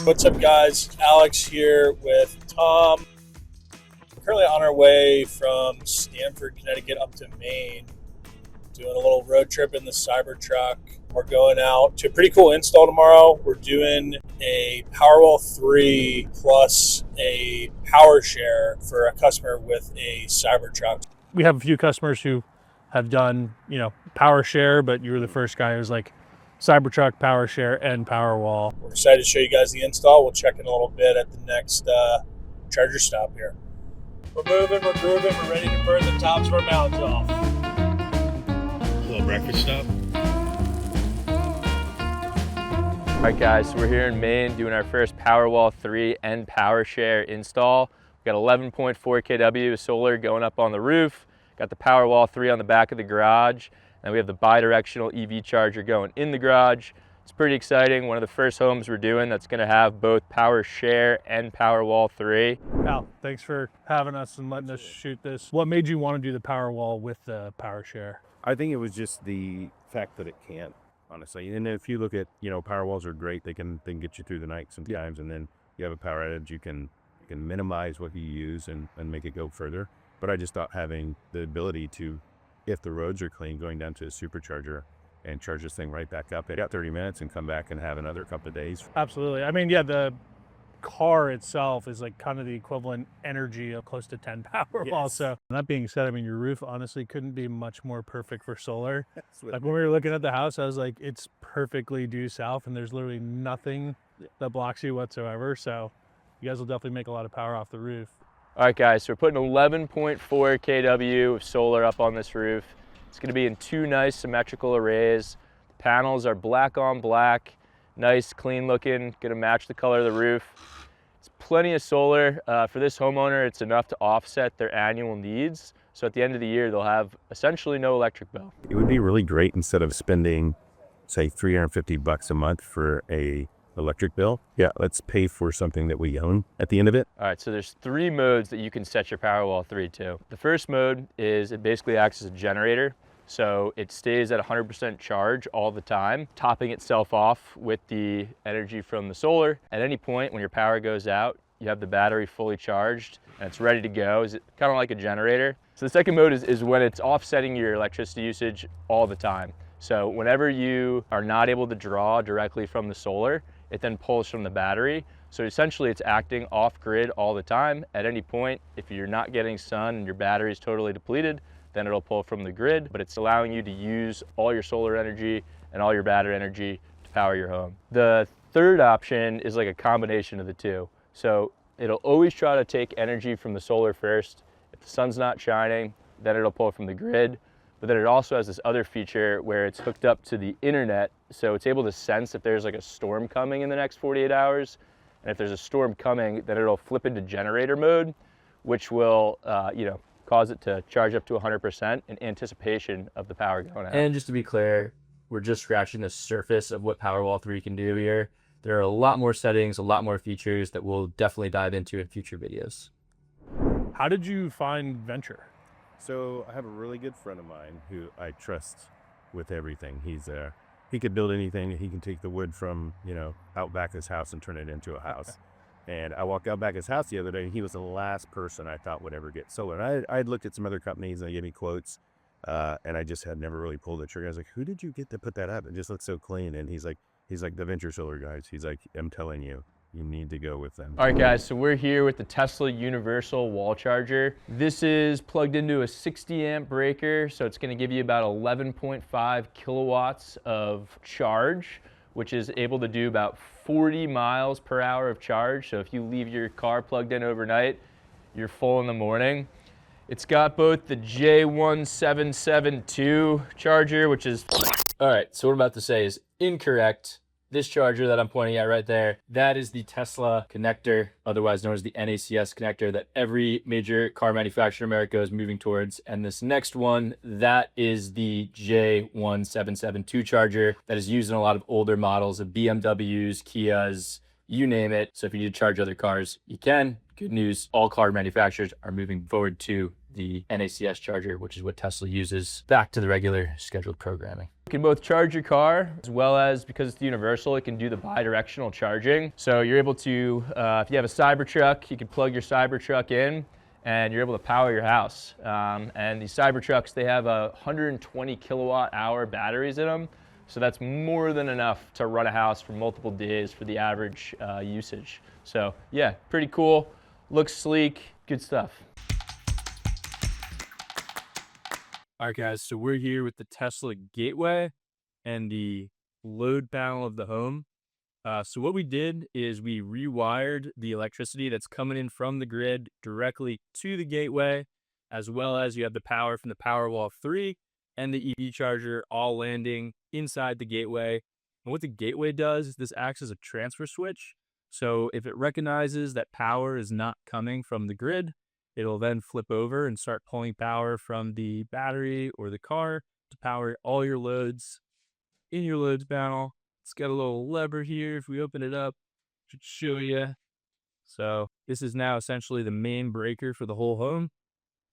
What's up, guys? Alex here with Tom. We're currently on our way from Stamford, Connecticut up to Maine, doing a little road trip in the Cybertruck. We're going out to a pretty cool install tomorrow. We're doing a Powerwall 3 plus a Powershare for a customer with a Cybertruck. We have a few customers who have done, Powershare, but you were the first guy who was like Cybertruck, Powershare, and Powerwall. We're excited to show you guys the install. We'll check in a little bit at the next charger stop here. We're moving, we're grooving, we're ready to burn the tops of our mountains off. A little breakfast stop. All right, guys, so we're here in Maine doing our first Powerwall 3 and Powershare install. We got 11.4 kW of solar going up on the roof. Got the Powerwall 3 on the back of the garage. And we have the bi-directional EV charger going in the garage. It's pretty exciting. One of the first homes we're doing that's going to have both Powershare and Powerwall 3. Al, thanks for having us and letting us shoot this. What made you want to do the Powerwall with the Powershare? I think it was just the fact that it can, honestly. And if you look at, Powerwalls are great. They can get you through the night sometimes, and then you have a power outage. You can minimize what you use and make it go further. But I just thought having the ability to, if the roads are clean, going down to a supercharger and charge this thing right back up. It got 30 minutes and come back and have another couple of days. Absolutely. I mean, yeah, the car itself is like kind of the equivalent energy of close to 10 Powerwalls. Yes. So that being said, I mean, your roof honestly couldn't be much more perfect for solar. Like when we were looking at the house, I was like, it's perfectly due south and there's literally nothing that blocks you whatsoever. So you guys will definitely make a lot of power off the roof. All right, guys, so we're putting 11.4 kW of solar up on this roof. It's going to be in two nice symmetrical arrays. The panels are black on black, nice, clean looking, going to match the color of the roof. It's plenty of solar. For this homeowner, it's enough to offset their annual needs. So at the end of the year, they'll have essentially no electric bill. It would be really great instead of spending, say, $350 a month for a electric bill. Yeah, let's pay for something that we own at the end of it. All right, so there's three modes that you can set your Powerwall 3 to. The first mode is it basically acts as a generator. So it stays at 100% charge all the time, topping itself off with the energy from the solar. At any point when your power goes out, you have the battery fully charged and it's ready to go. Is it kind of like a generator? So the second mode is when it's offsetting your electricity usage all the time. So whenever you are not able to draw directly from the solar, it then pulls from the battery. So essentially it's acting off grid all the time. At any point, if you're not getting sun and your battery is totally depleted, then it'll pull from the grid, but it's allowing you to use all your solar energy and all your battery energy to power your home. The third option is like a combination of the two. So it'll always try to take energy from the solar first. If the sun's not shining, then it'll pull from the grid. But then it also has this other feature where it's hooked up to the internet. So it's able to sense if there's like a storm coming in the next 48 hours. And if there's a storm coming, then it'll flip into generator mode, which will, cause it to charge up to 100% in anticipation of the power going out. And just to be clear, we're just scratching the surface of what Powerwall 3 can do here. There are a lot more settings, a lot more features that we'll definitely dive into in future videos. How did you find Venture? So I have a really good friend of mine who I trust with everything. He could build anything. He can take the wood from, out back his house and turn it into a house. And I walked out back his house the other day and he was the last person I thought would ever get solar. And I had looked at some other companies and they gave me quotes and I just had never really pulled the trigger. I was like, who did you get to put that up? It just looks so clean. And he's like the Venture Solar guys. He's like, I'm telling you, you need to go with them. All right, guys, so we're here with the Tesla Universal Wall Charger. This is plugged into a 60 amp breaker, so it's gonna give you about 11.5 kilowatts of charge, which is able to do about 40 miles per hour of charge. So if you leave your car plugged in overnight, you're full in the morning. It's got both the J1772 charger, which is... All right, so what I'm about to say is incorrect. This charger that I'm pointing at right there, that is the Tesla connector, otherwise known as the NACS connector that every major car manufacturer in America is moving towards. And this next one, that is the J1772 charger that is used in a lot of older models of BMWs, Kias, you name it. So if you need to charge other cars, you can. Good news, all car manufacturers are moving forward to the NACS charger, which is what Tesla uses, back to the regular scheduled programming. You can both charge your car as well as, because it's universal, it can do the bi-directional charging. So you're able to, if you have a Cybertruck, you can plug your Cybertruck in and you're able to power your house. And these Cybertrucks, they have 120 kilowatt hour batteries in them. So that's more than enough to run a house for multiple days for the average usage. So yeah, pretty cool, looks sleek, good stuff. All right, guys, so we're here with the Tesla Gateway and the load panel of the home. So what we did is we rewired the electricity that's coming in from the grid directly to the gateway, as well as you have the power from the Powerwall 3 and the EV charger all landing inside the gateway. And what the gateway does is this acts as a transfer switch. So if it recognizes that power is not coming from the grid, it'll then flip over and start pulling power from the battery or the car to power all your loads in your loads panel. It's got a little lever here. If we open it up, it should show you. So this is now essentially the main breaker for the whole home.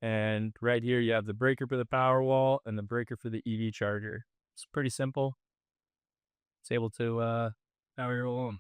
And right here, you have the breaker for the Powerwall and the breaker for the EV charger. It's pretty simple. It's able to power your whole home.